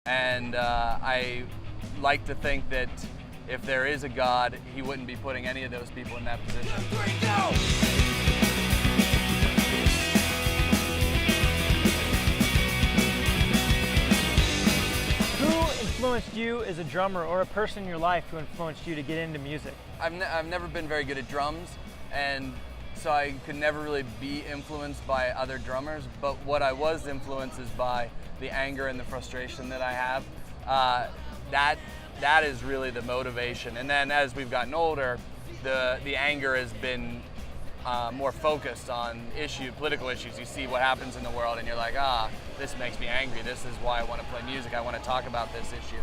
And I like to think that if there is a God, he wouldn't be putting any of those people in that position. Who influenced you as a drummer, or a person in your life who influenced you to get into music? I've never been very good at drums, and so I could never really be influenced by other drummers, but what I was influenced is by the anger and the frustration that I have. That is really the motivation. And then as we've gotten older, the anger has been more focused on political issues. You see what happens in the world and you're like, this makes me angry. This is why I want to play music. I want to talk about this issue.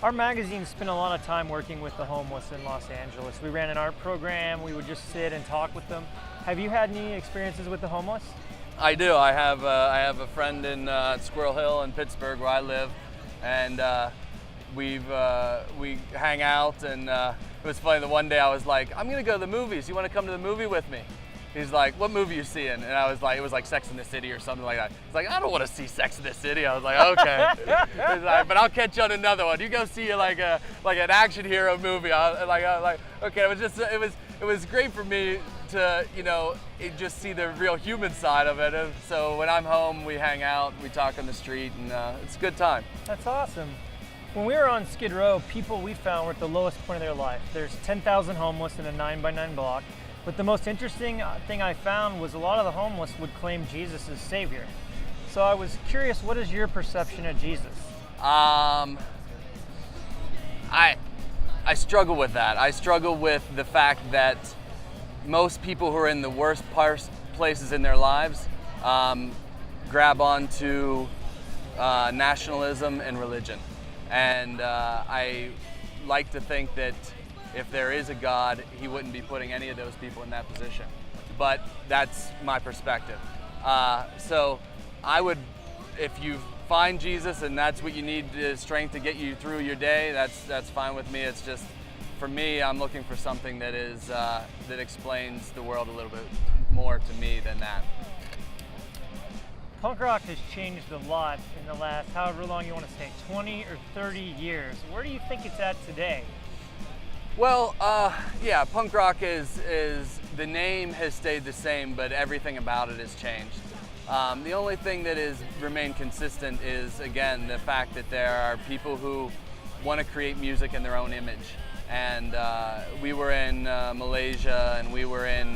Our magazine spent a lot of time working with the homeless in Los Angeles. We ran an art program. We would just sit and talk with them. Have you had any experiences with the homeless? I do. I have a friend in Squirrel Hill in Pittsburgh where I live, and we hang out. And it was funny. The one day I was like, I'm gonna go to the movies. You want to come to the movie with me? He's like, what movie you seeing? And I was like, it was like Sex and the City or something like that. He's like, I don't want to see Sex and the City. I was like, okay. He's like, but I'll catch you on another one. You go see like an action hero movie. I was like, okay. It was great for me to just see the real human side of it. And so when I'm home, we hang out, we talk on the street, and it's a good time. That's awesome. When we were on Skid Row, people we found were at the lowest point of their life. There's 10,000 homeless in a 9x9 block. But the most interesting thing I found was a lot of the homeless would claim Jesus as Savior. So I was curious, what is your perception of Jesus? I struggle with that. I struggle with the fact that most people who are in the worst places in their lives grab onto nationalism and religion. And I like to think that if there is a God, he wouldn't be putting any of those people in that position. But that's my perspective. So I would, if you find Jesus and that's what you need, the strength to get you through your day, that's fine with me. It's just, for me, I'm looking for something that is that explains the world a little bit more to me than that. Punk rock has changed a lot in the last, however long you want to say, 20 or 30 years. Where do you think it's at today? Well, yeah, punk rock is the name has stayed the same, but everything about it has changed. The only thing that has remained consistent is, again, the fact that there are people who want to create music in their own image. And we were in Malaysia and we were in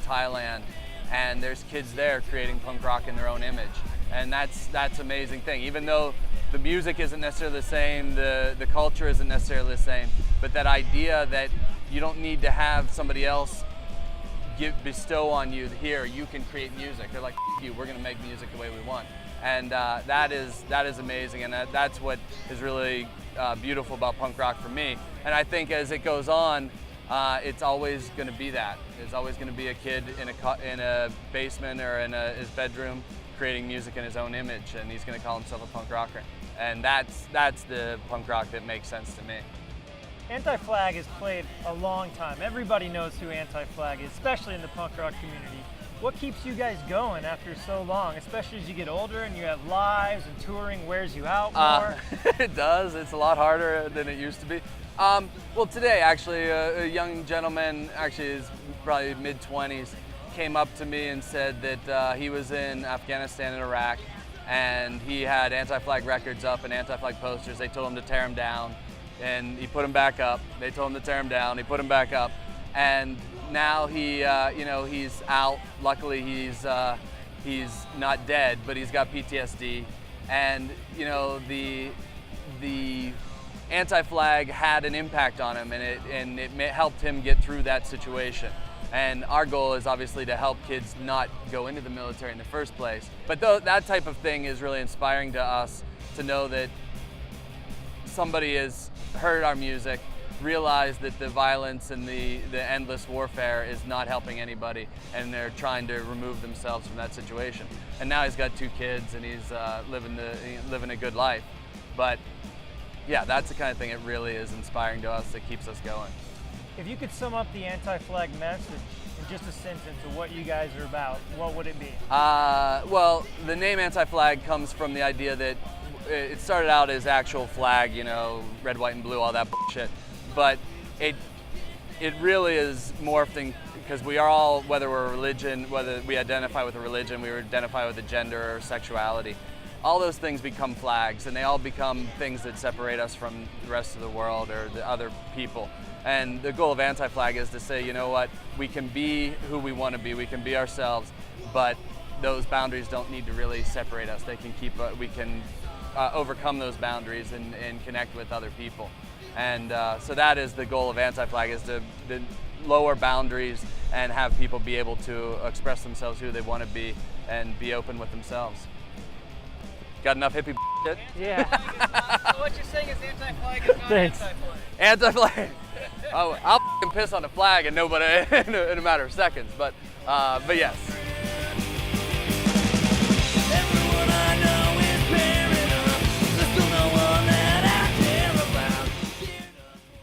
Thailand, and there's kids there creating punk rock in their own image. And that's an amazing thing. Even though the music isn't necessarily the same, the culture isn't necessarily the same, but that idea that you don't need to have somebody else bestow on you, here, you can create music. They're like, you, we're gonna make music the way we want. And that is amazing, and that's what is really beautiful about punk rock for me. And I think as it goes on, it's always gonna be that. There's always gonna be a kid in a basement or in his bedroom creating music in his own image, and he's gonna call himself a punk rocker. And that's the punk rock that makes sense to me. Anti-Flag has played a long time. Everybody knows who Anti-Flag is, especially in the punk rock community. What keeps you guys going after so long, especially as you get older and you have lives and touring wears you out more? It does. It's a lot harder than it used to be. Well, today, actually, a young gentleman, actually is probably mid-20s, came up to me and said that he was in Afghanistan and Iraq, and he had Anti-Flag records up and Anti-Flag posters. They told him to tear them down, and he put them back up. They told him to tear them down. He put them back up, and now he, he's out. Luckily, he's not dead, but he's got PTSD, and the Anti-Flag had an impact on him, and it helped him get through that situation. And our goal is obviously to help kids not go into the military in the first place. But that type of thing is really inspiring to us, to know that somebody has heard our music, realized that the violence and the endless warfare is not helping anybody, and they're trying to remove themselves from that situation. And now he's got 2 kids and he's living a good life. But yeah, that's the kind of thing that really is inspiring to us, that keeps us going. If you could sum up the Anti-Flag message in just a sentence of what you guys are about, what would it be? Well, the name Anti-Flag comes from the idea that it started out as actual flag, you know, red, white, and blue, all that bullshit. But it really is morphing, because we are all, whether we're a religion, whether we identify with a religion, we identify with a gender or sexuality, all those things become flags, and they all become things that separate us from the rest of the world or the other people. And the goal of Anti-Flag is to say, you know what, we can be who we want to be, we can be ourselves, but those boundaries don't need to really separate us. They can we can overcome those boundaries and connect with other people. And so that is the goal of Anti-Flag, is to lower boundaries and have people be able to express themselves who they want to be and be open with themselves. Got enough hippie shit? Yeah. So what you're saying is Anti-Flag is not Thanks. Anti-Flag. Anti-Flag. Oh, I'll f***ing piss on a flag and nobody in a matter of seconds. But yes.